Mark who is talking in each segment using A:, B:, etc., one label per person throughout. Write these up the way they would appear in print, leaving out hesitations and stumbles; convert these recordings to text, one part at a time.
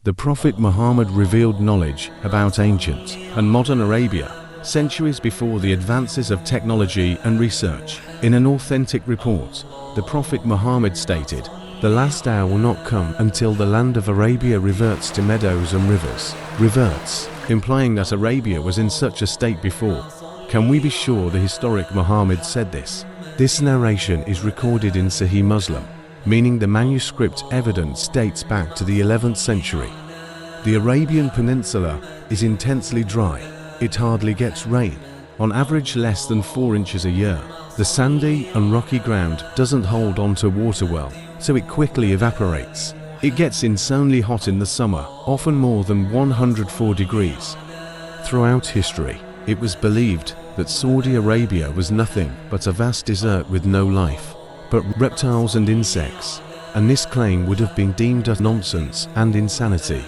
A: The Prophet Muhammad revealed knowledge about ancient and modern Arabia, centuries before the advances of technology and research. In an authentic report, the Prophet Muhammad stated, "The last hour will not come until the land of Arabia reverts to meadows and rivers." Reverts, implying that Arabia was in such a state before. Can we be sure the historic Muhammad said this? This narration is recorded in Sahih Muslim, meaning the manuscript evidence dates back to the 11th century. The Arabian Peninsula is intensely dry. It hardly gets rain, on average less than 4 inches a year. The sandy and rocky ground doesn't hold on to water well, so it quickly evaporates. It gets insanely hot in the summer, often more than 104 degrees. Throughout history, it was believed that Saudi Arabia was nothing but a vast desert with no life, but reptiles and insects, and this claim would have been deemed as nonsense and insanity.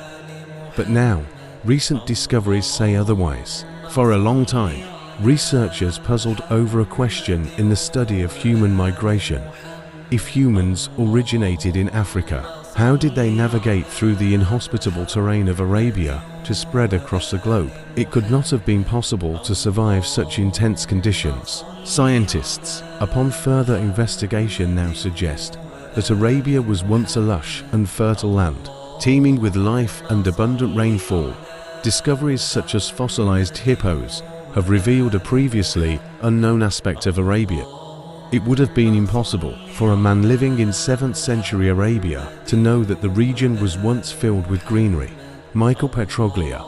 A: But now, recent discoveries say otherwise. For a long time, researchers puzzled over a question in the study of human migration. If humans originated in Africa, how did they navigate through the inhospitable terrain of Arabia to spread across the globe? It could not have been possible to survive such intense conditions. Scientists, upon further investigation, now suggest that Arabia was once a lush and fertile land, teeming with life and abundant rainfall. Discoveries such as fossilized hippos have revealed a previously unknown aspect of Arabia. It would have been impossible for a man living in 7th century Arabia to know that the region was once filled with greenery. Michael Petroglia,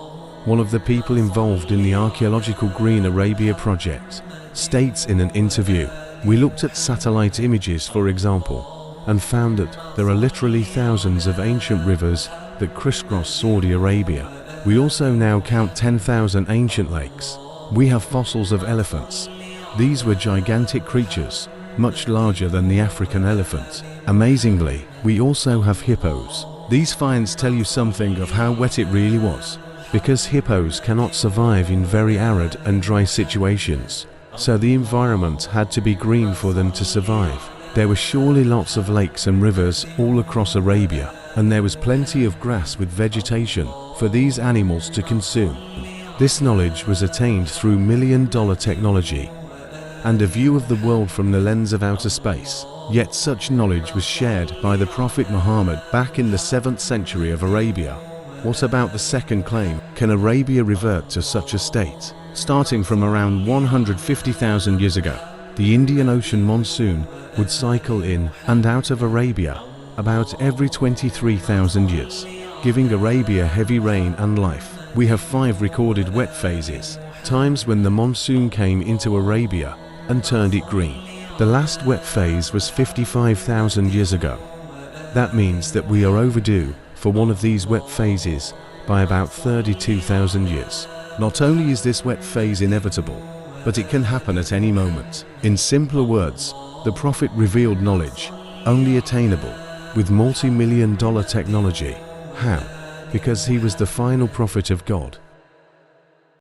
A: one of the people involved in the archaeological Green Arabia project, states in an interview, "We looked at satellite images, for example, and found that there are literally thousands of ancient rivers that crisscross Saudi Arabia. We also now count 10,000 ancient lakes. We have fossils of elephants. These were gigantic creatures, much larger than the African elephant. Amazingly, we also have hippos." These finds tell you something of how wet it really was, because hippos cannot survive in very arid and dry situations, so the environment had to be green for them to survive. There were surely lots of lakes and rivers all across Arabia, and there was plenty of grass with vegetation for these animals to consume. This knowledge was attained through million-dollar technology and a view of the world from the lens of outer space. Yet such knowledge was shared by the Prophet Muhammad back in the 7th century of Arabia. What about the second claim? Can Arabia revert to such a state? Starting from around 150,000 years ago, the Indian Ocean monsoon would cycle in and out of Arabia about every 23,000 years, giving Arabia heavy rain and life. We have 5 recorded wet phases, times when the monsoon came into Arabia and turned it green. The last wet phase was 55,000 years ago. That means that we are overdue for one of these wet phases by about 32,000 years. Not only is this wet phase inevitable, but it can happen at any moment. In simpler words, the Prophet revealed knowledge, only attainable with multi-million-dollar technology. How? Because he was the final prophet of God.